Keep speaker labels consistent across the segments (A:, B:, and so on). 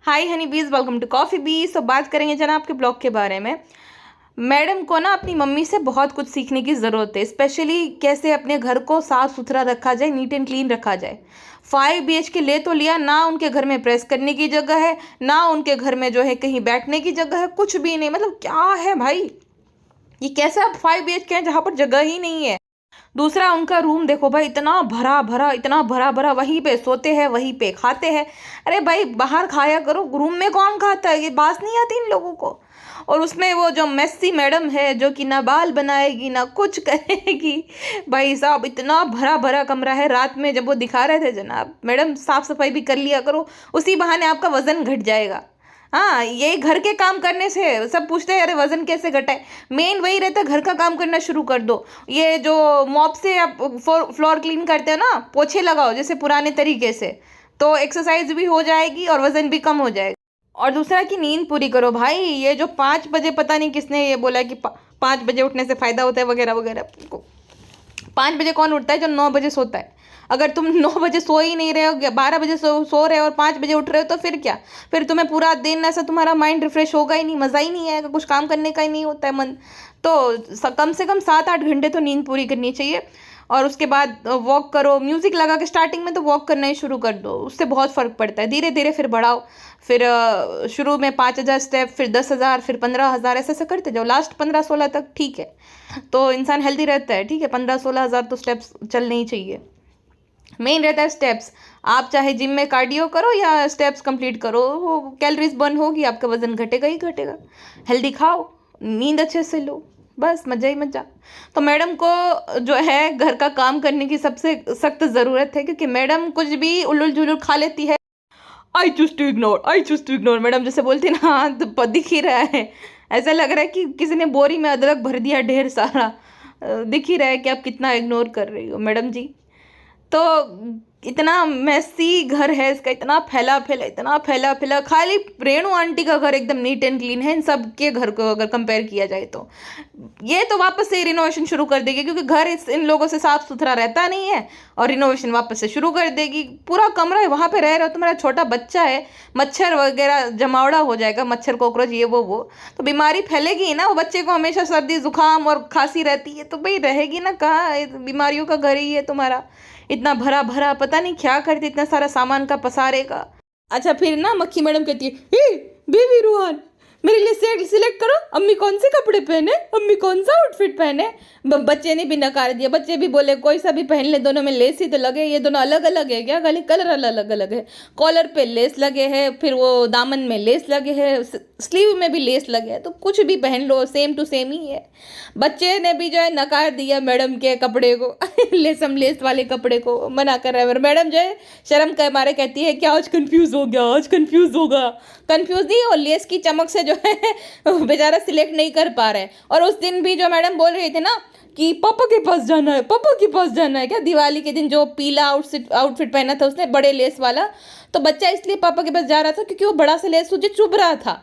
A: हाय हनी बीज, welcome to coffee बीज। तो बात करेंगे जनाब के ब्लॉग के बारे में। मैडम को ना अपनी मम्मी से बहुत कुछ सीखने की ज़रूरत है, स्पेशली कैसे अपने घर को साफ़ सुथरा रखा जाए, नीट एंड क्लीन रखा जाए। 5 BHK ले तो लिया ना, उनके घर में प्रेस करने की जगह है ना, उनके घर में जो है कहीं बैठने की जगह है, कुछ भी नहीं। मतलब क्या है भाई, ये कैसे आप 5 BHK हैं जहाँ पर जगह ही नहीं है। दूसरा, उनका रूम देखो भाई, इतना भरा भरा, इतना भरा भरा, वहीं पे सोते हैं, वहीं पे खाते हैं। अरे भाई बाहर खाया करो, रूम में कौन खाता है? ये बात नहीं आती इन लोगों को। और उसमें वो जो मेस्सी मैडम है जो कि ना बाल बनाएगी ना कुछ करेगी। भाई साहब, इतना भरा भरा कमरा है। रात में जब वो दिखा रहे थे जनाब, मैडम साफ सफाई भी कर लिया करो, उसी बहाने आपका वजन घट जाएगा। हाँ, ये घर के काम करने से सब पूछते हैं अरे वजन कैसे घटा है। मेन वही रहता है, घर का काम करना शुरू कर दो। ये जो मॉप से आप फ्लोर क्लीन करते हो ना, पोछे लगाओ जैसे पुराने तरीके से, तो एक्सरसाइज भी हो जाएगी और वजन भी कम हो जाएगा। और दूसरा कि नींद पूरी करो भाई। ये जो 5 बजे, पता नहीं किसने ये बोला कि 5 बजे उठने से फायदा होता है वगैरह वगैरह। 5 बजे कौन उठता है? जो 9 बजे सोता है। अगर तुम 9 बजे सो ही नहीं रहे हो, 12 बजे सो रहे हो और 5 बजे उठ रहे हो, तो फिर क्या? फिर तुम्हें पूरा दिन ऐसा तुम्हारा माइंड रिफ्रेश होगा ही नहीं, मज़ा ही नहीं आएगा, कुछ काम करने का ही नहीं होता है मन। तो कम से कम 7-8 घंटे तो नींद पूरी करनी चाहिए। और उसके बाद वॉक करो, म्यूज़िक लगा के। स्टार्टिंग में तो वॉक करना ही शुरू कर दो, उससे बहुत फ़र्क पड़ता है। धीरे धीरे फिर बढ़ाओ। फिर शुरू में 5,000 स्टेप, फिर 10,000, फिर 15,000, ऐसे ऐसे करते जाओ। लास्ट 15-16 तक ठीक है, तो इंसान हेल्दी रहता है। ठीक है, 15-16 हज़ार तो स्टेप्स चलने ही चाहिए। मेन रहता है स्टेप्स। आप चाहे जिम में कार्डियो करो या स्टेप्स कंप्लीट करो, वो कैलोरीज बर्न होगी, आपका वजन घटेगा ही घटेगा। हेल्दी खाओ, नींद अच्छे से लो, बस मज़ा ही मज़ा। तो मैडम को जो है घर का काम करने की सबसे सख्त ज़रूरत है, क्योंकि मैडम कुछ भी उल्लू जुलूल खा लेती है। I choose to ignore, I choose to ignore, madam जैसे बोलती है ना, हाँ, तो दिख ही रहा है। ऐसा लग रहा है कि किसी ने बोरी में अदरक भर दिया ढेर सारा। दिख ही रहा है कि आप कितना इग्नोर कर रही हो मैडम जी। तो इतना मेसी घर है इसका, इतना फैला फैला, इतना फैला फैला। खाली रेणु आंटी का घर एकदम नीट एंड क्लीन है इन सब के घर को अगर कंपेयर किया जाए तो। ये तो वापस से रिनोवेशन शुरू कर देगी, क्योंकि घर इन लोगों से साफ सुथरा रहता नहीं है, और रिनोवेशन वापस से शुरू कर देगी। पूरा कमरा है, वहाँ पे रह रहे हो, तुम्हारा छोटा बच्चा है, मच्छर वगैरह जमावड़ा हो जाएगा, मच्छर कॉकरोच ये वो तो बीमारी फैलेगी ही ना। वो बच्चे को हमेशा सर्दी जुकाम और खांसी रहती है, तो भाई रहेगी ना कहाँ? बीमारियों का घर ही है तुम्हारा। इतना भरा भरा, पता नहीं क्या करते इतना सारा सामान का पसारेगा। अच्छा, फिर ना मक्खी मैडम कहती है, हे बेबी रूहान, मेरे लिए सिलेक्ट करो, अम्मी कौन से कपड़े पहने, अम्मी कौन सा आउटफिट पहने। बच्चे ने भी नकार दिया। बच्चे भी बोले कोई सा भी पहन ले, दोनों में लेस ही तो लगे। ये दोनों अलग अलग है क्या? खाली कलर अलग अलग है। कॉलर पे लेस लगे हैं, फिर वो दामन में लेस लगे हैं, स्लीव में भी लेस लगे हैं, तो कुछ भी पहन लो, सेम टू सेम ही है। बच्चे ने भी जो है नकार दिया मैडम के कपड़े को लेसम लेस वाले कपड़े को मना कर रहा है। मैडम जो है शर्म के मारे कहती है कि आज कंफ्यूज हो गया, आज कंफ्यूज होगा। कंफ्यूज नहीं, और लेस की चमक से जो है बेचारा सिलेक्ट नहीं कर पा रहे हैं। और उस दिन भी जो मैडम बोल रही थी ना कि पापा के पास जाना है, पापा के पास जाना है, क्या दिवाली के दिन जो पीला आउटफिट पहना था उसने, बड़े लेस वाला, तो बच्चा इसलिए पापा के पास जा रहा था क्योंकि वो बड़ा सा लेस तुझे चुभ रहा था,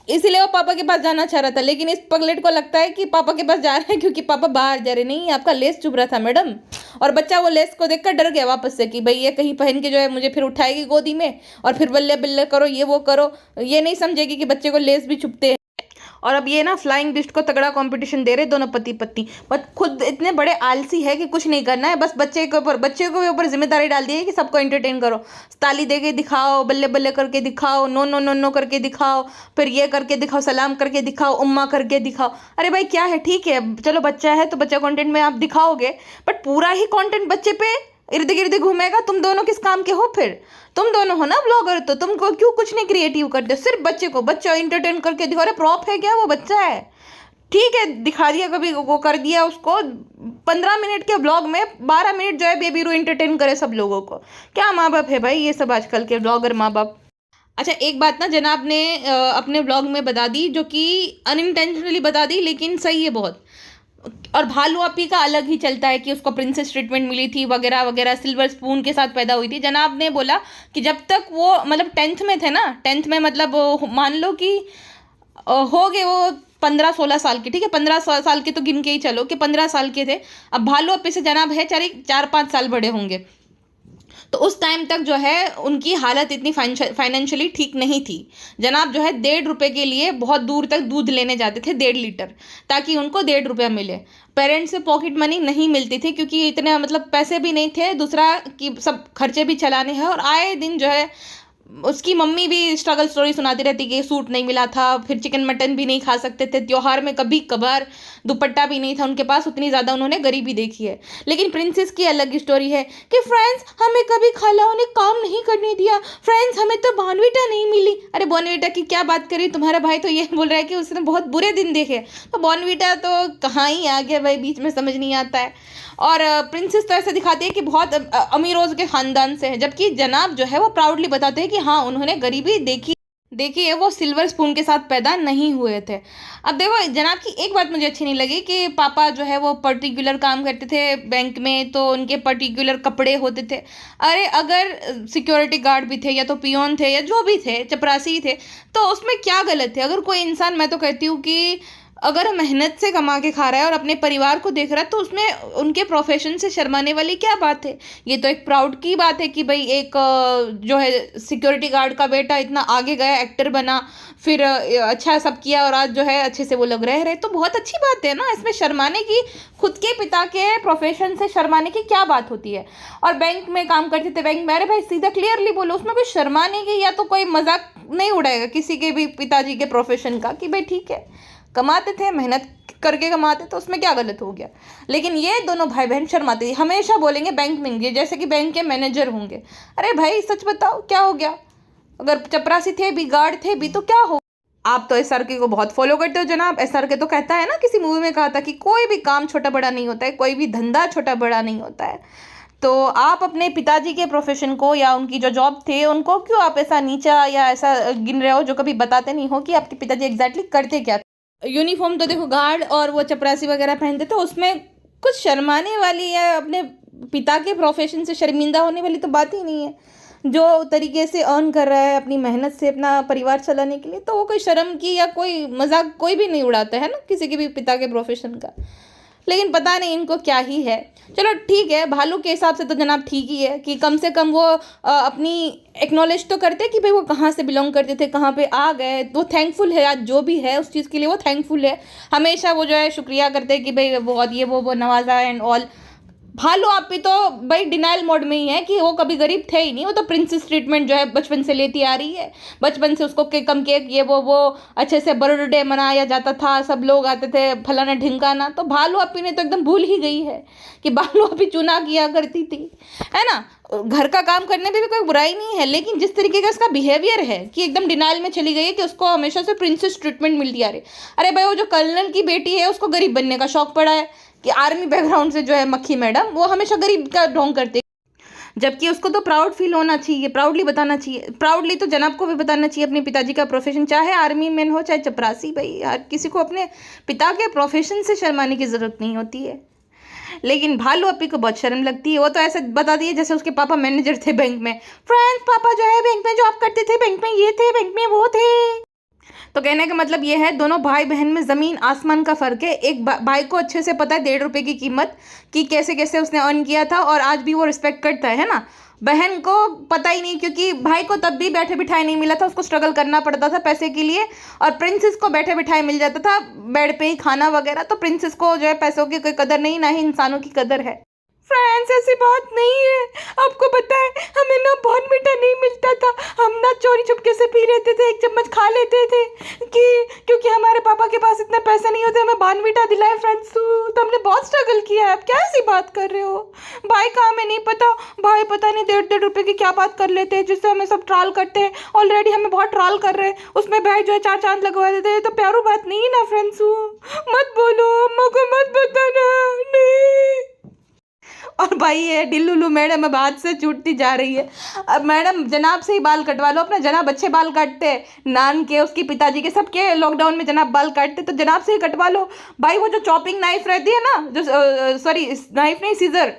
A: इसलिए वो पापा के पास जाना चाह रहा था। लेकिन इस पगलेट को लगता है कि पापा के पास जा रहे हैं क्योंकि पापा बाहर जा रहे। नहीं, आपका लेस चुभ रहा था मैडम। और बच्चा वो लेस को देखकर डर गया वापस से कि भाई ये कहीं पहन के जो है मुझे फिर उठाएगी गोदी में और फिर बल्ले बल्ले करो, ये वो करो। ये नहीं समझेगी कि बच्चे को लेस भी चुभते हैं। और अब ये ना फ्लाइंग बिस्ट को तगड़ा कंपटीशन दे रहे दोनों पति पत्नी, बट खुद इतने बड़े आलसी है कि कुछ नहीं करना है, बस बच्चे के ऊपर जिम्मेदारी डाल दी है कि सबको एंटरटेन करो। ताली दे के दिखाओ, बल्ले बल्ले करके दिखाओ, नो नो नो नो करके दिखाओ, फिर ये करके दिखाओ, सलाम करके दिखाओ, उम्मा करके दिखाओ। अरे भाई क्या है, ठीक है चलो बच्चा है तो बच्चा कंटेंट में आप दिखाओगे, बट पूरा ही कंटेंट बच्चे पे इर्द गिर्द घूमेगा। तुम दोनों किस काम के हो? फिर तुम दोनों हो ना ब्लॉगर, तो तुमको क्यों कुछ नहीं क्रिएटिव करते? सिर्फ बच्चे को बच्चा इंटरटेन करके दिखा। अरे प्रॉप है क्या? वो बच्चा है, ठीक है दिखा दिया, कभी वो कर दिया उसको। 15 मिनट के ब्लॉग में 12 मिनट जो है बेबी रू इंटरटेन करे सब लोगों को। क्या माँ बाप है भाई ये सब आजकल के ब्लॉगर माँ बाप। अच्छा, एक बात ना जनाब ने अपने ब्लॉग में बता दी, जो कि अनइंटेंशनली बता दी, लेकिन सही है बहुत। और भालू अपी का अलग ही चलता है कि उसको प्रिंसेस ट्रीटमेंट मिली थी वगैरह वगैरह, सिल्वर स्पून के साथ पैदा हुई थी। जनाब ने बोला कि जब तक वो मतलब 10th में थे ना, 10th में मतलब मान लो कि हो गए वो 15-16 साल के, ठीक है 15 साल के तो गिन के ही चलो कि 15 साल के थे। अब भालू अपी से जनाब है 4-5 साल बड़े होंगे। तो उस टाइम तक जो है उनकी हालत इतनी फाइनेंशियली ठीक नहीं थी। जनाब जो है 1.5 रुपये के लिए बहुत दूर तक दूध लेने जाते थे, 1.5 लीटर, ताकि उनको 1.5 रुपया मिले। पेरेंट्स से पॉकेट मनी नहीं मिलती थी क्योंकि इतने मतलब पैसे भी नहीं थे, दूसरा कि सब खर्चे भी चलाने हैं। और आए दिन जो है उसकी मम्मी भी स्ट्रगल स्टोरी सुनाती रहती कि सूट नहीं मिला था, फिर चिकन मटन भी नहीं खा सकते थे, त्योहार में कभी कभार दुपट्टा भी नहीं था उनके पास, उतनी ज़्यादा उन्होंने गरीबी देखी है। लेकिन प्रिंसेस की अलग स्टोरी है कि फ्रेंड्स हमें कभी खालाओं ने काम नहीं करने दिया, फ्रेंड्स हमें तो बॉर्नविटा नहीं मिली। अरे बॉर्नविटा की क्या बात करी, तुम्हारा भाई तो ये बोल रहा है कि उसने बहुत बुरे दिन देखे, तो बॉर्नविटा तो कहाँ ही आ गया भाई, बीच में समझ नहीं आता है। और प्रिंसेस तो ऐसे दिखाती है कि बहुत अमीरों के ख़ानदान से है, जबकि जनाब जो है वो प्राउडली बताते हैं कि हाँ उन्होंने गरीबी देखी है, वो सिल्वर स्पून के साथ पैदा नहीं हुए थे। अब देखो जनाब की एक बात मुझे अच्छी नहीं लगी कि पापा जो है वो पर्टिकुलर काम करते थे बैंक में, तो उनके पर्टिकुलर कपड़े होते थे। अरे अगर सिक्योरिटी गार्ड भी थे या तो पियोन थे या जो भी थे, चपरासी थे, तो उसमें क्या गलत है? अगर कोई इंसान, मैं तो कहती हूँ कि अगर मेहनत से कमा के खा रहा है और अपने परिवार को देख रहा है, तो उसमें उनके प्रोफेशन से शर्माने वाली क्या बात है? ये तो एक प्राउड की बात है कि भाई एक जो है सिक्योरिटी गार्ड का बेटा इतना आगे गया, एक्टर बना, फिर अच्छा सब किया और आज जो है अच्छे से वो लोग रह रहे, तो बहुत अच्छी बात है ना। इसमें शर्माने की, खुद के पिता के प्रोफेशन से शर्माने की क्या बात होती है? और बैंक में काम करते थे, बैंक में, अरे भाई सीधा क्लियरली बोलो, उसमें कोई शर्माने की या तो कोई मजाक नहीं उड़ाएगा किसी के भी पिताजी के प्रोफेशन का कि भाई ठीक है कमाते थे, मेहनत करके कमाते, तो उसमें क्या गलत हो गया। लेकिन ये दोनों भाई बहन शर्माते थे, हमेशा बोलेंगे बैंक में होंगे, जैसे कि बैंक के मैनेजर होंगे। अरे भाई सच बताओ क्या हो गया? अगर चपरासी थे भी, गार्ड थे भी, तो क्या हो? आप तो SRK को बहुत फॉलो करते हो जनाब। SRK तो कहता है ना, किसी मूवी में कहा था कि कोई भी काम छोटा बड़ा नहीं होता है, कोई भी धंधा छोटा बड़ा नहीं होता है। तो आप अपने पिताजी के प्रोफेशन को या उनकी जो जॉब थे उनको क्यों आप ऐसा नीचा या ऐसा गिन रहे हो, जो कभी बताते नहीं हो कि आपके पिताजी एग्जैक्टली करते क्या? यूनिफॉर्म तो देखो गार्ड और वो चपरासी वगैरह पहनते थे, उसमें कुछ शर्माने वाली या अपने पिता के प्रोफेशन से शर्मिंदा होने वाली तो बात ही नहीं है। जो तरीके से अर्न कर रहा है अपनी मेहनत से अपना परिवार चलाने के लिए, तो वो कोई शर्म की या कोई मजाक कोई भी नहीं उड़ाता है ना किसी के भी पिता के प्रोफेशन का। लेकिन पता नहीं इनको क्या ही है। चलो ठीक है, भालू के हिसाब से तो जनाब ठीक ही है कि कम से कम वो अपनी एक्नॉलेज तो करते कि भाई वो कहाँ से बिलोंग करते थे, कहाँ पे आ गए। वो थैंकफुल है आज जो भी है उस चीज़ के लिए, वो थैंकफुल है। हमेशा वो जो है शुक्रिया करते हैं कि भाई वो ये वो नवाजा एंड ऑल। भालू आप भी तो भाई डिनाइल मोड में ही है कि वो कभी गरीब थे ही नहीं, वो तो प्रिंसेस ट्रीटमेंट जो है बचपन से लेती आ रही है। बचपन से उसको केक, कम केक, ये वो अच्छे से बर्थडे मनाया जाता था, सब लोग आते थे फलाना ढिमकाना। तो भालू अपी ने तो एकदम भूल ही गई है कि भालू अपी चुना किया करती थी, है ना। घर का काम करने में भी कोई बुराई नहीं है, लेकिन जिस तरीके का उसका बिहेवियर है कि एकदम डिनाइल में चली गई है कि उसको हमेशा से प्रिंसेस ट्रीटमेंट मिलती आ रही। अरे भाई वो जो कर्नल की बेटी है उसको गरीब बनने का शौक पड़ा है कि आर्मी बैकग्राउंड से जो है मक्खी मैडम, वो हमेशा गरीब का ढोंग करते, जबकि उसको तो प्राउड फील होना चाहिए, प्राउडली बताना चाहिए। प्राउडली तो जनाब को भी बताना चाहिए अपने पिताजी का प्रोफेशन, चाहे आर्मी मैन हो चाहे चपरासी। भाई हर किसी को अपने पिता के प्रोफेशन से शर्माने की ज़रूरत नहीं होती है। लेकिन भालू अपी को बहुत शर्म लगती है। वो तो ऐसे बता दिए जैसे उसके पापा मैनेजर थे बैंक में। फ्रेंड्स पापा जो है बैंक में जॉब करते थे, बैंक में ये थे, बैंक में वो थे। तो कहने का मतलब ये है दोनों भाई बहन में ज़मीन आसमान का फ़र्क है। एक भाई को अच्छे से पता है 1.5 रुपये की कीमत कि कैसे कैसे उसने अर्न किया था, और आज भी वो रिस्पेक्ट करता है ना। बहन को पता ही नहीं, क्योंकि भाई को तब भी बैठे बिठाए नहीं मिला था, उसको स्ट्रगल करना पड़ता था पैसे के लिए। और प्रिंसेस को बैठे बिठाए मिल जाता था, बेड पे ही खाना वगैरह। तो प्रिंसेस को जो है पैसों की कोई कदर नहीं, ना ही इंसानों की कदर है। फ्रेंड्स ऐसी बात नहीं है, आपको पता है हमें ना बॉर्नविटा नहीं मिलता था, हम ना चोरी छुपके से पी लेते थे, 1 चम्मच खा लेते थे कि क्योंकि हमारे पापा के पास इतने पैसे नहीं होते हमें बॉर्नविटा दिलाए। फ्रेंड्स तो हमने बहुत स्ट्रगल किया है, आप क्या ऐसी बात कर रहे हो? भाई का हमें नहीं पता, भाई पता नहीं 1.5 रुपये की क्या बात कर लेते हैं जिससे हमें सब ट्राल करते हैं। ऑलरेडी हमें बहुत ट्राल कर रहे हैं, उसमें भाई जो है 4 चांद लगवा देते हैं। तो प्यारो बात नहीं है ना फ्रेंड्स, मत बोलो, अम्मा को मत बताना। नहीं। और भाई ये डिल्लू मैडम अब हाथ से छूटती जा रही है। अब मैडम जनाब से ही बाल कटवा लो अपना, जनाब अच्छे बाल काटते हैं, नान के, उसकी पिताजी के, सबके लॉकडाउन में जनाब बाल काटते, तो जनाब से ही कटवा लो। भाई वो जो चॉपिंग नाइफ रहती है ना, जो सॉरी नाइफ नहीं, सीजर,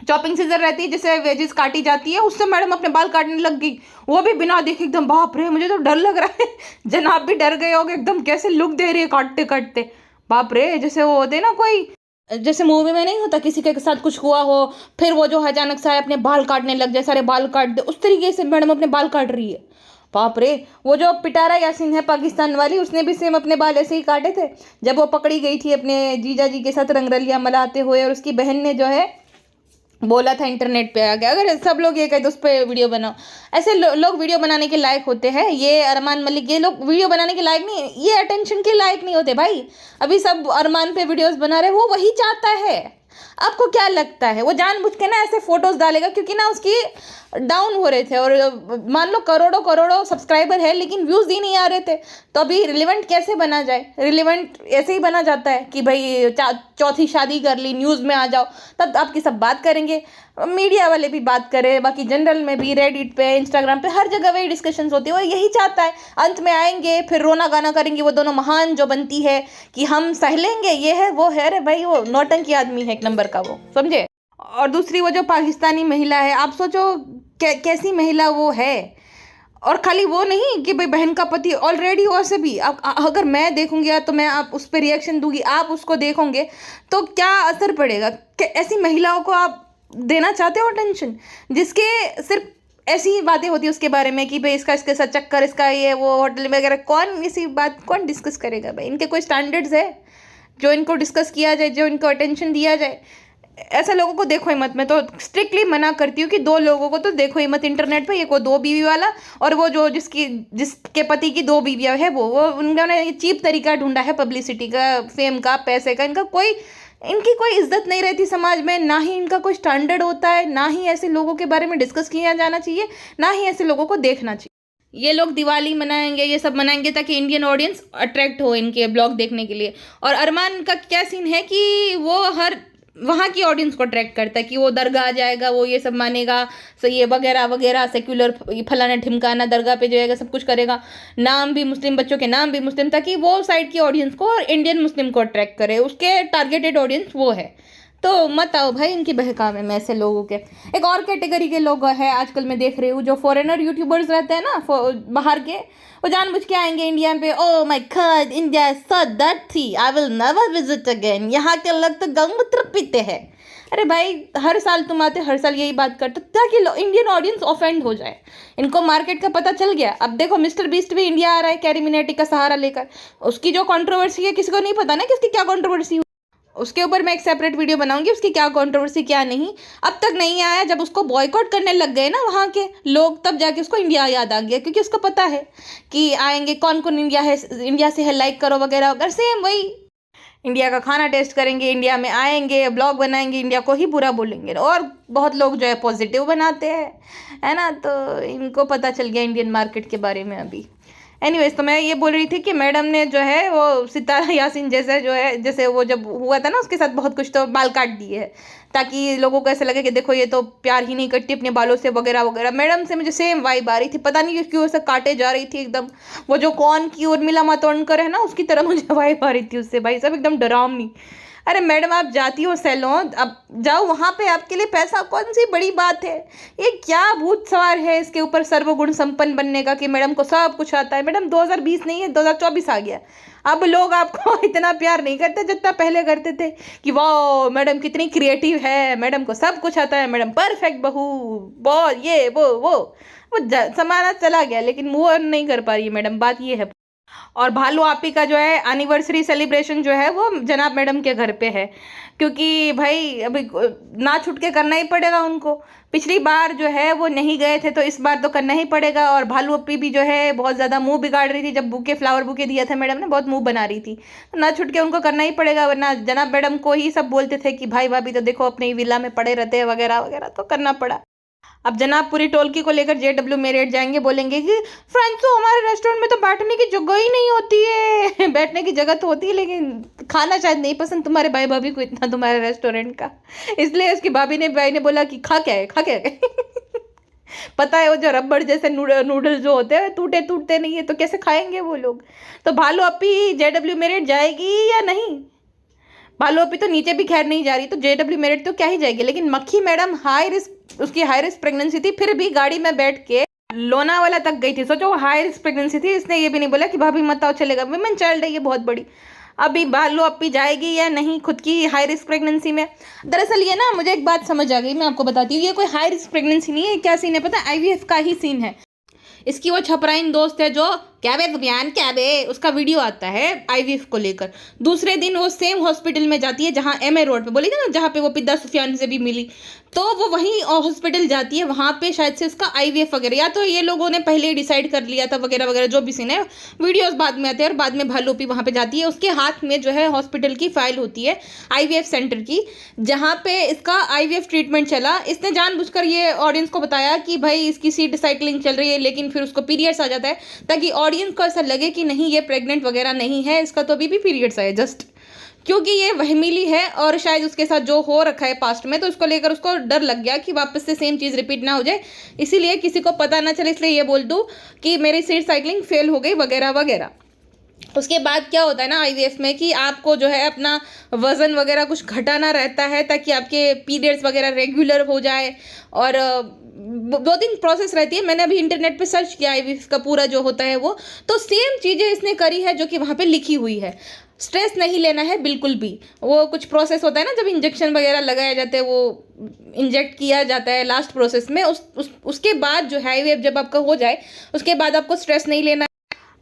A: चॉपिंग सीजर रहती है जिससे वेजिस काटी जाती है, उससे मैडम अपने बाल काटने लग गई, वो भी बिना देखे एकदम। बाप रे मुझे तो डर लग रहा है। जनाब भी डर गए होगे एकदम, कैसे लुक दे रही है काटते काटते, बाप रे जैसे वो होते ना कोई जैसे मूवी में नहीं होता किसी के साथ कुछ हुआ हो, फिर वो जो है अचानक से अपने बाल काटने लग जाए, सारे बाल काट दे, उस तरीके से मैडम अपने बाल काट रही है। बाप रे। वो जो पिटारा यासीन है पाकिस्तान वाली, उसने भी सेम अपने बाल ऐसे ही काटे थे जब वो पकड़ी गई थी अपने जीजा जी के साथ रंगरलियां मनाते हुए, और उसकी बहन ने जो है बोला था इंटरनेट पे आ गया, अगर सब लोग ये कहे तो उस पर वीडियो बनाओ। ऐसे लोग वीडियो बनाने के लायक होते हैं। ये अरमान मलिक, ये लोग वीडियो बनाने के लायक नहीं, ये अटेंशन के लायक नहीं होते भाई। अभी सब अरमान पे वीडियोस बना रहे, वो वही चाहता है। आपको क्या लगता है वो जानबूझ के ना ऐसे फोटोज डालेगा क्योंकि ना उसकी डाउन हो रहे थे, और मान लो करोड़ों करोड़ों सब्सक्राइबर है लेकिन व्यूज ही नहीं आ रहे थे, तो अभी रिलेवेंट कैसे बना जाए? रिलेवेंट ऐसे ही बना जाता है कि भाई चौथी शादी कर ली, न्यूज़ में आ जाओ, तब आपकी सब बात करेंगे, मीडिया वाले भी बात करें, बाकी जनरल में भी, रेडिट पे, इंस्टाग्राम पे, हर जगह वही डिस्कशंस होती है। वो यही चाहता है, अंत में आएंगे फिर रोना गाना करेंगे वो दोनों महान जो बनती है कि हम सह लेंगे, ये है वो है। अरे भाई वो नौटंकी आदमी है एक नंबर का, वो समझे। और दूसरी वो जो पाकिस्तानी महिला है, आप सोचो कैसी महिला वो है। और खाली वो नहीं कि भाई बहन का पति ऑलरेडी, और से भी अगर मैं देखूंगी तो मैं आप उस पर रिएक्शन दूंगी, आप उसको देखोगे तो क्या असर पड़ेगा? ऐसी महिलाओं को आप देना चाहते हो अटेंशन, जिसके सिर्फ ऐसी ही बातें होती है उसके बारे में कि भाई इसका इसके साथ चक्कर, इसका ये वो, होटल वगैरह। कौन इसी बात कौन डिस्कस करेगा भाई? इनके कोई स्टैंडर्ड्स है जो इनको डिस्कस किया जाए, जो इनको अटेंशन दिया जाए? ऐसे लोगों को देखो ही मत। मैं तो स्ट्रिक्टली मना करती हूँ कि दो लोगों को तो देखो ही मत इंटरनेट पे, एक वो दो बीवी वाला, और वो जो जिसके पति की दो बीवियाँ है, वो उन्होंने ये चीप तरीका ढूंढा है पब्लिसिटी का, फेम का, पैसे का। इनकी कोई इज्जत नहीं रहती समाज में, ना ही इनका कोई स्टैंडर्ड होता है, ना ही ऐसे लोगों के बारे में डिस्कस किया जाना चाहिए, ना ही ऐसे लोगों को देखना चाहिए। ये लोग दिवाली मनाएंगे, ये सब मनाएंगे ताकि इंडियन ऑडियंस अट्रैक्ट हो इनके ब्लॉग देखने के लिए। और अरमान का क्या सीन है कि वो हर वहाँ की ऑडियंस को अट्रैक्ट करता है कि वो दरगाह जाएगा, वो ये सब मानेगा, सो ये वगैरह वगैरह, सेक्युलर फलाना ढिमकाना, दरगाह पे जाएगा, सब कुछ करेगा, नाम भी मुस्लिम, बच्चों के नाम भी मुस्लिम, ताकि वो साइड की ऑडियंस को और इंडियन मुस्लिम को अट्रैक्ट करे। उसके टारगेटेड ऑडियंस वो है। तो मत आओ भाई इनकी बहकावे में ऐसे लोगों के। एक और कैटेगरी के लोग हैं आजकल मैं देख रही हूँ, जो फॉरेनर यूट्यूबर्स रहते हैं ना बाहर के, वो जानबूझ के आएंगे इंडिया पे। Oh my God, India is so dirty, I will never visit again. यहाँ के लोग तो गंगमूत्र पीते हैं। अरे भाई हर साल तुम आते, हर साल यही बात करते ताकि इंडियन ऑडियंस ऑफेंड हो जाए। इनको मार्केट का पता चल गया। अब देखो मिस्टर बीस्ट भी इंडिया आ रहा है कैरी मिनेटी का सहारा लेकर। उसकी जो कंट्रोवर्सी है किसी को नहीं पता ना कि उसकी क्या कंट्रोवर्सी, उसके ऊपर मैं एक सेपरेट वीडियो बनाऊंगी, उसकी क्या कंट्रोवर्सी क्या नहीं। अब तक नहीं आया, जब उसको बॉयकॉट करने लग गए ना वहाँ के लोग, तब जाके उसको इंडिया याद आ गया, क्योंकि उसको पता है कि आएंगे कौन कौन इंडिया से है, लाइक करो वगैरह वगैरह। सेम वही इंडिया का खाना टेस्ट करेंगे, इंडिया में आएंगे, ब्लॉग बनाएंगे, इंडिया को ही बुरा बोलेंगे। और बहुत लोग जो है पॉजिटिव बनाते हैं, है ना। तो इनको पता चल गया इंडियन मार्केट के बारे में अभी। एनीवेज, तो मैं ये बोल रही थी कि मैडम ने जो है वो सितारा यासीन जैसे जो है, जैसे वो जब हुआ था ना उसके साथ बहुत कुछ, तो बाल काट दिए है ताकि लोगों को ऐसे लगे कि देखो ये तो प्यार ही नहीं करती अपने बालों से वगैरह वगैरह। मैडम से मुझे सेम वाइब आ रही थी, पता नहीं क्यों ऐसे काटे जा रही थी एकदम। वो जो कौन की उर्मिला मातोंडकर है ना, उसकी तरह मुझे वाइब आ रही थी उससे, भाई सब एकदम डरावनी। अरे मैडम आप जाती हो सैलून, अब जाओ वहाँ पे, आपके लिए पैसा कौन सी बड़ी बात है? ये क्या भूत सवार है इसके ऊपर सर्वगुण संपन्न बनने का कि मैडम को सब कुछ आता है। मैडम 2020 नहीं है, 2024 आ गया। अब लोग आपको इतना प्यार नहीं करते जितना पहले करते थे कि वाह मैडम कितनी क्रिएटिव है, मैडम को सब कुछ आता है, मैडम परफेक्ट बहू, बहुत ये वो समाना चला गया, लेकिन मूव ऑन नहीं कर पा रही है मैडम, बात ये है। और भालू आपी का जो है एनिवर्सरी सेलिब्रेशन जो है वो जनाब मैडम के घर पे है, क्योंकि भाई अभी ना छूट के करना ही पड़ेगा उनको। पिछली बार जो है वो नहीं गए थे, तो इस बार तो करना ही पड़ेगा। और भालू अपी भी जो है बहुत ज़्यादा मुंह बिगाड़ रही थी, जब फ्लावर बुके दिया था मैडम ने, बहुत मुंह बना रही थी, तो ना छूट के उनको करना ही पड़ेगा। वरना जनाब मैडम को ही सब बोलते थे कि भाई भाभी तो देखो अपने विला में पड़े रहते हैं वगैरह वगैरह, तो करना पड़ा। अब जनाब पूरी टोलकी को लेकर JW मेरियट जाएंगे, बोलेंगे कि फ्रेंड्सो हमारे रेस्टोरेंट में तो बैठने की जगह ही नहीं होती है। बैठने की जगह तो होती है लेकिन खाना शायद नहीं पसंद तुम्हारे भाई भाभी को इतना तुम्हारे रेस्टोरेंट का, इसलिए उसकी भाई ने बोला कि खा क्या है पता है वो जो रबड़ जैसे नूडल्स जो होते हैं टूटते नहीं है, तो कैसे खाएंगे वो लोग। तो भालू अपी JW मेरियट जाएगी या नहीं? भालू अपी तो नीचे भी खैर नहीं जा रही, तो JW मेरिट तो क्या ही जाएगी। लेकिन मक्खी मैडम उसकी हाई रिस्क प्रेगनेंसी थी, फिर भी गाड़ी में बैठ के लोनावाला तक गई थी। सोचो वो हाई रिस्क प्रेगनेंसी थी, इसने ये भी नहीं बोला कि भाभी मत आओ चलेगा, विमेन चाइल्ड है ये बहुत बड़ी। अभी भालू अपी जाएगी या नहीं खुद की हाई रिस्क प्रेगनेंसी में। दरअसल ये ना मुझे एक बात समझ आ गई, मैं आपको बताती हूँ। ये कोई हाई रिस्क प्रेगनेंसी नहीं है। क्या सीन है पता है? आईवीएफ का ही सीन है। इसकी वो छपराइन दोस्त है जो क्या बे बयान क्या बे, उसका वीडियो आता है आईवीएफ को लेकर। दूसरे दिन वो सेम हॉस्पिटल में जाती है जहाँ एमए रोड पे बोली थी ना, जहाँ पे वो पिद्दा सुफियान से भी मिली, तो वो वहीं हॉस्पिटल जाती है। वहाँ पे शायद से उसका आईवीएफ वगैरह, या तो ये लोगों ने पहले ही डिसाइड कर लिया था वगैरह वगैरह, जो भी सीन है। वीडियोस बाद में आते हैं और बाद में भालूपी वहाँ पे जाती है। उसके हाथ में जो है हॉस्पिटल की फाइल होती है आईवीएफ सेंटर की, जहाँ पे इसका आईवीएफ ट्रीटमेंट चला। इसने जानबूझकर ये ऑडियंस को बताया कि भाई इसकी सीड साइकिलिंग चल रही है, लेकिन फिर उसको पीरियड्स आ जाता है, ताकि ऑडियंस को ऐसा लगे कि नहीं ये प्रेग्नेंट वगैरह नहीं है, इसका तो अभी भी पीरियड्स आए जस्ट, क्योंकि ये वहमीली है और शायद उसके साथ जो हो रखा है पास्ट में, तो उसको लेकर उसको डर लग गया कि वापस से सेम चीज़ रिपीट ना हो जाए, इसीलिए किसी को पता ना चले, इसलिए ये बोल दूँ कि मेरी सीड साइकिलिंग फेल हो गई वगैरह वगैरह। उसके बाद क्या होता है ना आईवीएफ में कि आपको जो है अपना वज़न वगैरह कुछ घटाना रहता है, ताकि आपके पीरियड्स वगैरह रेगुलर हो जाए। और 2-3 प्रोसेस रहती है। मैंने अभी इंटरनेट पे सर्च किया आईवीएफ का पूरा जो होता है वो, तो सेम चीज़ें इसने करी है जो कि वहाँ पे लिखी हुई है। स्ट्रेस नहीं लेना है बिल्कुल भी। वो कुछ प्रोसेस होता है ना, जब इंजेक्शन वगैरह लगाए जाते हैं, वो इंजेक्ट किया जाता है लास्ट प्रोसेस में, उसके बाद जो है आईवीएफ जब आपका हो जाए, उसके बाद आपको स्ट्रेस नहीं लेना।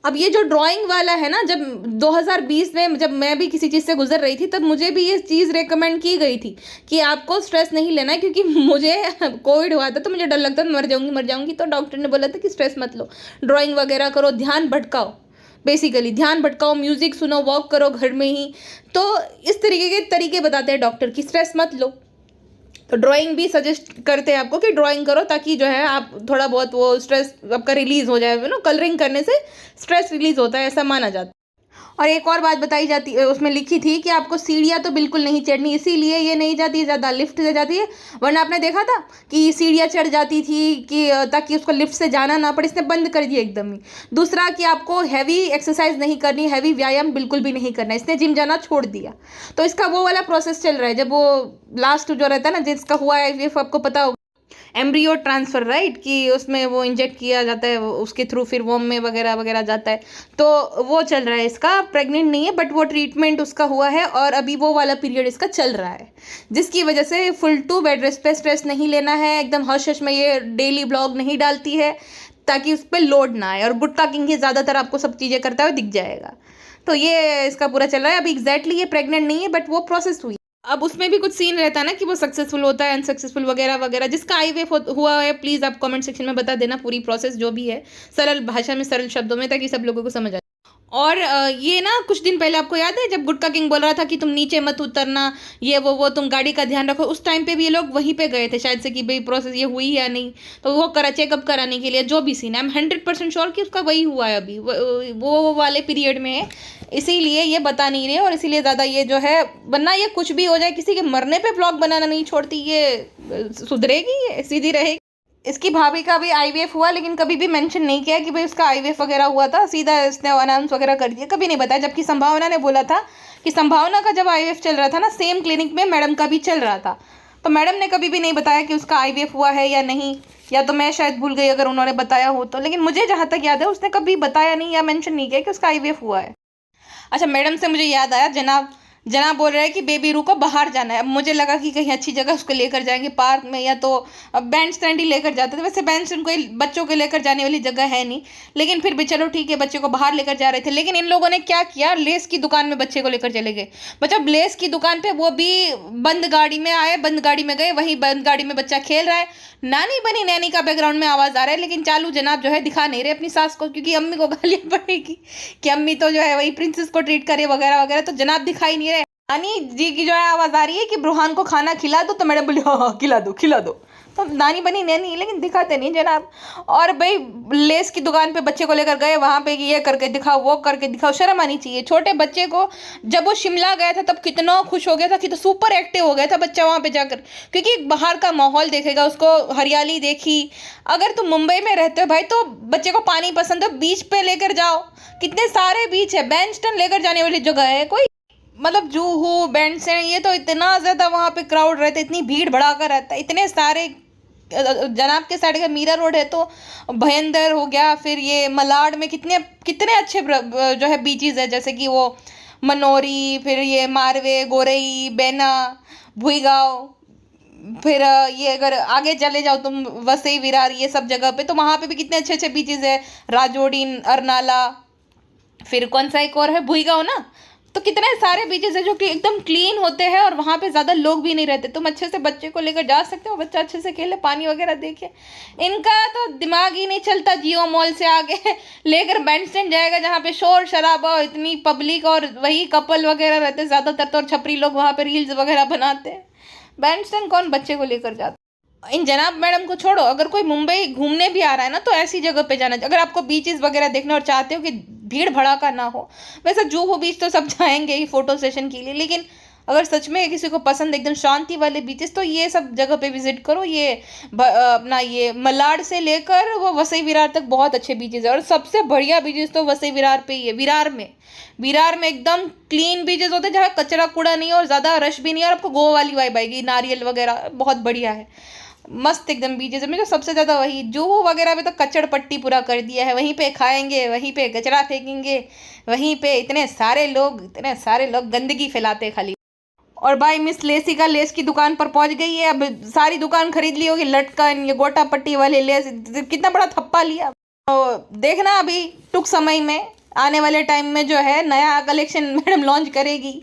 A: अब ये जो ड्राइंग वाला है ना, जब 2020 में जब मैं भी किसी चीज़ से गुजर रही थी, तब मुझे भी ये चीज़ रेकमेंड की गई थी कि आपको स्ट्रेस नहीं लेना है, क्योंकि मुझे कोविड हुआ था तो मुझे डर लगता था मर जाऊंगी, तो डॉक्टर ने बोला था कि स्ट्रेस मत लो, ड्राइंग वगैरह करो, ध्यान भटकाओ, बेसिकली ध्यान भटकाओ, म्यूज़िक सुनो, वॉक करो घर में ही। तो इस तरीके के तरीके बताते हैं डॉक्टर कि स्ट्रेस मत लो। तो ड्राइंग भी सजेस्ट करते हैं आपको कि ड्राइंग करो, ताकि जो है आप थोड़ा बहुत वो स्ट्रेस आपका रिलीज़ हो जाए। कलरिंग करने से स्ट्रेस रिलीज़ होता है, ऐसा माना जाता है। और एक और बात बताई जाती है, उसमें लिखी थी कि आपको सीढ़ियाँ तो बिल्कुल नहीं चढ़नी, इसीलिए ये नहीं जाती है ज़्यादा, लिफ्ट से जाती है। वरना आपने देखा था कि सीढ़ियाँ चढ़ जाती थी कि ताकि उसको लिफ्ट से जाना ना पड़े, इसने बंद कर दिया एकदम ही। दूसरा कि आपको हैवी एक्सरसाइज नहीं करनी, हैवी व्यायाम बिल्कुल भी नहीं करना, इसने जिम जाना छोड़ दिया। तो इसका वो वाला प्रोसेस चल रहा है, जब वो लास्ट जो रहता है ना जिसका हुआ है IVF, आपको पता होगा, एम्ब्रियो ट्रांसफ़र, राइट, कि उसमें वो इंजेक्ट किया जाता है, उसके थ्रू फिर वॉम में वगैरह वगैरह जाता है, तो वो चल रहा है। इसका प्रेग्नेंट नहीं है, बट वो ट्रीटमेंट उसका हुआ है और अभी वो वाला पीरियड इसका चल रहा है, जिसकी वजह से फुल टू बेड रेस्ट पे स्ट्रेस नहीं लेना है। एकदम हश हश में ये डेली ब्लॉग नहीं डालती है, ताकि उस पर लोड ना आए। और गुटका किंग ही ज़्यादातर आपको सब चीज़ें करता हुआ दिख जाएगा। तो ये इसका पूरा चल रहा है। अभी एग्जैक्टली ये प्रेग्नेंट नहीं है, बट वो प्रोसेस हुई। अब उसमें भी कुछ सीन रहता है ना कि वो सक्सेसफुल होता है, अनसक्सेसफुल वगैरह वगैरह। जिसका आईवीएफ हुआ है प्लीज़ आप कमेंट सेक्शन में बता देना पूरी प्रोसेस जो भी है, सरल भाषा में, सरल शब्दों में, ताकि सब लोगों को समझ आए। और ये ना कुछ दिन पहले आपको याद है जब गुटका किंग बोल रहा था कि तुम नीचे मत उतरना, ये वो तुम गाड़ी का ध्यान रखो, उस टाइम पे भी ये लोग वहीं पे गए थे शायद से कि भाई प्रोसेस ये हुई या नहीं, तो वो चेकअप कराने के लिए, जो भी सीन है। आई एम 100% श्योर कि उसका वही हुआ है, अभी वो वाले पीरियड में है, इसीलिए ये बता नहीं रहे। और इसीलिए ज़्यादा ये जो है, वरना ये कुछ भी हो जाए, किसी के मरने पे ब्लॉग बनाना नहीं छोड़ती, ये सुधरेगी, ये सीधी रहेगी। इसकी भाभी का भी आईवीएफ हुआ, लेकिन कभी भी मेंशन नहीं किया कि भाई उसका आईवीएफ वगैरह हुआ था, सीधा इसने अनाउंस वगैरह कर दिया, कभी नहीं बताया। जबकि संभावना ने बोला था कि संभावना का जब आईवीएफ चल रहा था ना, सेम क्लिनिक में मैडम का भी चल रहा था, तो मैडम ने कभी भी नहीं बताया कि उसका आईवीएफ हुआ है या नहीं, या तो मैं शायद भूल गई अगर उन्होंने बताया हो तो, लेकिन मुझे जहाँ तक याद है उसने कभी बताया नहीं या मेंशन नहीं किया कि उसका आईवीएफ हुआ है। अच्छा, मैडम से मुझे याद आया, जनाब बोल रहे हैं कि बेबी रू को बाहर जाना है। अब मुझे लगा कि कहीं अच्छी जगह उसको लेकर जाएंगे, पार्क में, या तो बैंड स्टैंड ही लेकर जाते थे। वैसे बैंड स्टैंड कोई बच्चों के लेकर जाने वाली जगह है नहीं, लेकिन फिर भी चलो ठीक है, बच्चे को बाहर लेकर जा रहे थे। लेकिन इन लोगों ने क्या किया, लेस की दुकान में बच्चे को लेकर चले गए। मतलब लेस की दुकान पे, वो भी बंद गाड़ी में आए, बंद गाड़ी में गए, वहीं बंद गाड़ी में बच्चा खेल रहा है। नानी बनी नैनी का बैकग्राउंड में आवाज़ आ रहा है, लेकिन चालू जनाब जो है दिखा नहीं रहे अपनी सास को, क्योंकि अम्मी को गालियाँ पड़ेगी कि अम्मी तो जो है वही प्रिंसेस को ट्रीट करे वगैरह वगैरह, तो जनाब दिखाई नहीं रहे। नानी जी की जो है आवाज़ आ रही है कि ब्रूहान को खाना खिला दो, तो मैडम बोली हाँ खिला दो। तो नानी बनी नैनी, लेकिन दिखाते नहीं जनाब। और भाई लेस की दुकान पे बच्चे को लेकर गए, वहाँ पे ये करके दिखाओ, वो करके दिखाओ, शर्म आनी चाहिए। छोटे बच्चे को, जब वो शिमला गया था तब कितना खुश हो गया था, कितना सुपर एक्टिव हो गया था बच्चा वहाँ पे जाकर, क्योंकि बाहर का माहौल देखेगा, उसको हरियाली देखी। अगर तुम मुंबई में रहते हो भाई, तो बच्चे को पानी पसंद है, बीच पे लेकर जाओ, कितने सारे बीच है, बैंडस्टैंड लेकर जाने वाली जगह है कोई, मतलब जूहू, बैंडस्टैंड, ये तो इतना ज़्यादा वहाँ पे क्राउड रहता है, इतनी भीड़ भड़ाका रहता है, इतने सारे। जनाब के साइड का मीरा रोड है तो भयंदर हो गया, फिर ये मलाड में कितने अच्छे जो है बीचेस है, जैसे कि वो मनोरी, फिर ये मारवे, गोरई, बेना, भुईगांव, फिर ये अगर आगे चले जाओ तुम वसई विरार ये सब जगह पे, तो वहाँ पे भी कितने अच्छे अच्छे बीचेस है, राजोडी, अरनाला, फिर कौन सा एक और है, भुईगांव ना। तो कितने सारे बीचेस है जो कि एकदम क्लीन होते हैं और वहाँ पे ज़्यादा लोग भी नहीं रहते। तुम अच्छे से बच्चे को लेकर जा सकते हो, बच्चा अच्छे से खेले, पानी वगैरह देखे। इनका तो दिमाग ही नहीं चलता, जियो मॉल से आगे लेकर बैंड स्टैंड जाएगा जहाँ पे शोर शराबा, इतनी पब्लिक और वही कपल वगैरह रहते हैं ज़्यादातर, तो और छपरी लोग वहाँ पे रील्स वगैरह बनाते हैं। बैंड स्टैंड कौन बच्चे को लेकर जाता। इन जनाब मैडम को छोड़ो, अगर कोई मुंबई घूमने भी आ रहा है ना, तो ऐसी जगह पे जाना चाहिए। अगर आपको बीचेस वगैरह देखना और चाहते हो कि भीड़ भड़ाका ना हो, वैसे जुहू बीच तो सब जाएंगे ही फोटो सेशन के लिए, लेकिन अगर सच में किसी को पसंद एकदम शांति वाले बीचेस, तो ये सब जगह पे विजिट करो। ये अपना ये मलाड से लेकर वो वसई विरार तक बहुत अच्छे बीचेस है, और सबसे बढ़िया बीचेस तो वसई विरार पे ही है। विरार में एकदम क्लीन बीचेस होते हैं जहाँ कचरा कूड़ा नहीं है और ज़्यादा रश भी नहीं है, और आपको गोवा वाली वाइब आएगी, नारियल वगैरह बहुत बढ़िया है, मस्त एकदम बीचेस है। मुझे सबसे ज़्यादा वही जुहू वगैरह में तो कचड़ पट्टी पूरा कर दिया है, वहीं पे खाएंगे, वहीं पे कचरा फेंकेंगे, वहीं पे इतने सारे लोग गंदगी फैलाते खाली। और भाई मिस लेसी का लेस की दुकान पर पहुंच गई है, अब सारी दुकान खरीद ली होगी, लटकन, ये गोटा पट्टी वाले लेस, कितना बड़ा थप्पा लिया। तो देखना अभी टुक समय में आने वाले टाइम में जो है नया कलेक्शन मैडम लॉन्च करेगी,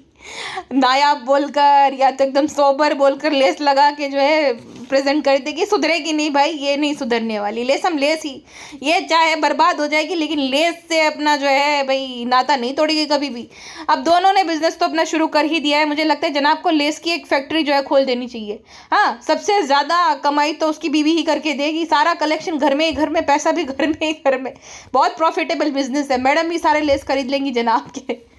A: नायाब बोलकर या तो एकदम सोबर बोलकर लेस लगा के जो है प्रेजेंट कर देगी। सुधरेगी नहीं भाई, ये नहीं सुधरने वाली। लेस हम लेस ही, ये चाहे बर्बाद हो जाएगी लेकिन लेस से अपना जो है भाई नाता नहीं तोड़ेगी कभी भी। अब दोनों ने बिजनेस तो अपना शुरू कर ही दिया है, मुझे लगता है जनाब को लेस की एक फैक्ट्री जो है खोल देनी चाहिए। हाँ, सबसे ज़्यादा कमाई तो उसकी बीवी ही करके देगी, सारा कलेक्शन घर में ही घर में, पैसा भी घर में ही घर में, बहुत प्रॉफिटेबल बिजनेस है। मैडम भी सारे लेस खरीद लेंगी जनाब के।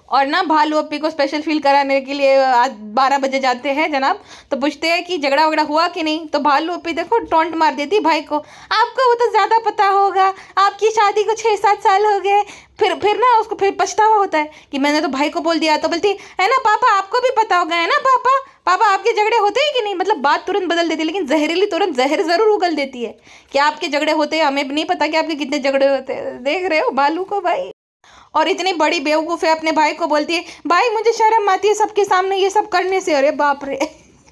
A: और ना भालू अप्पी को स्पेशल फील कराने के लिए आज 12 बजे जाते हैं जनाब, तो पूछते हैं कि झगड़ा वगड़ा हुआ कि नहीं, तो भालू अप्पी देखो टोंट मार देती भाई को, आपको वो तो ज़्यादा पता होगा, आपकी शादी को 6-7 साल हो गए। फिर ना उसको फिर पछतावा होता है कि मैंने तो भाई को बोल दिया, तो बोलती है ना पापा आपको भी पता होगा, है ना पापा, पापा आपके झगड़े होते हैं कि नहीं। मतलब बात तुरंत बदल देती है, लेकिन जहरीली तुरंत जहर ज़रूर उगल देती है कि आपके झगड़े होते हैं, हमें भी नहीं पता कि आपके कितने झगड़े होते हैं। देख रहे हो भालू को भाई। और इतनी बड़ी बेवकूफ़ है, अपने भाई को बोलती है भाई मुझे शर्म आती है सबके सामने ये सब करने से। अरे बाप रे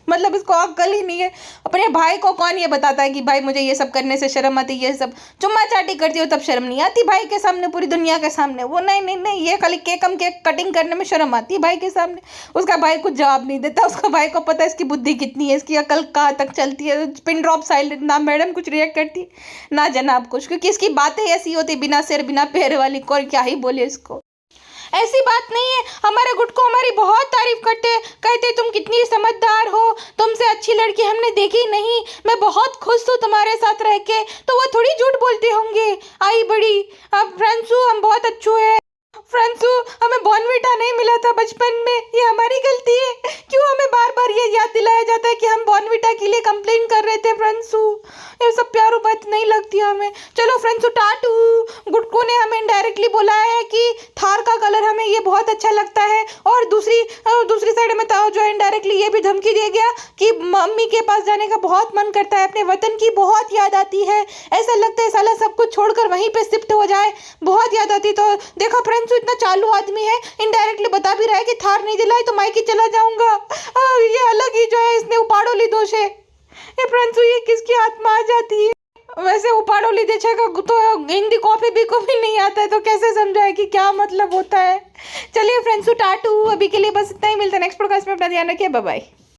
A: मतलब इसको अक्ल ही नहीं है। अपने भाई को कौन ये बताता है कि भाई मुझे ये सब करने से शर्म आती है, ये सब चुम्मा चाटी करती हो तब शर्म नहीं आती भाई के सामने, पूरी दुनिया के सामने। वो नहीं, ये खाली केक कटिंग करने में शर्म आती है भाई के सामने। उसका भाई कुछ जवाब नहीं देता, उसका भाई को पता है इसकी बुद्धि कितनी है, इसकी अकल कहाँ तक चलती है। पिन ड्रॉप साइलेंट, ना मैडम कुछ रिएक्ट करती ना जनाब कुछ, क्योंकि इसकी बातें ऐसी होती बिना सिर बिना पैर वाली, कोई क्या ही बोले इसको। ऐसी बात नहीं है, हमारे गुटको हमारी बहुत तारीफ करते, कहते तुम कितनी समझदार हो, तुमसे अच्छी लड़की हमने देखी नहीं, मैं बहुत खुश हूँ तुम्हारे साथ रह के। तो वो थोड़ी झूठ बोलते होंगे, आई बड़ी। अब फ्रेंड्सू हम बहुत अच्छू है, फ्रेंड्सू हमें बॉर्नविटा नहीं मिला था बचपन में, ये हमारी गलती है। क्यों हमें बार बार ये याद दिलाया जाता है कि हम बॉर्नविटा के लिए कंप्लेन कर रहे थे फ्रेंड्सू। ये सब प्यारो बात नहीं लगती हमें। चलो फ्रेंड्सू टाटू। गुटको ने हमें इनडायरेक्टली बोला है कि थार का कलर हमें ये बहुत अच्छा लगता है, और दूसरी साइड में तो जो इनडायरेक्टली ये भी धमकी दिया गया कि मम्मी के पास जाने का बहुत मन करता है, अपने वतन की बहुत याद आती है, ऐसा लगता है साला सब कुछ छोड़कर वहीं पे शिफ्ट हो जाए, बहुत याद आती। तो देखो फ्रेंड्स इतना चालू आदमी है, इनडायरेक्टली बता भी रहा है कि थार नहीं दिलाई तो मायके चला जाऊंगा। ये अलग ही जो है इसने उपाड़ोली दोष है। ये फ्रेंड्स ये किसकी आत्मा आ जाती है। वैसे उपाड़ोली देशा का तो हिंदी कॉपी भी को भी नहीं आता है, तो कैसे समझाए कि क्या मतलब होता है। चलिए फ्रेंड्स टाटू, अभी के लिए बस इतना ही, मिलता है नेक्स्ट पॉडकास्ट में, अपना ध्यान रखिए, बाय बाय।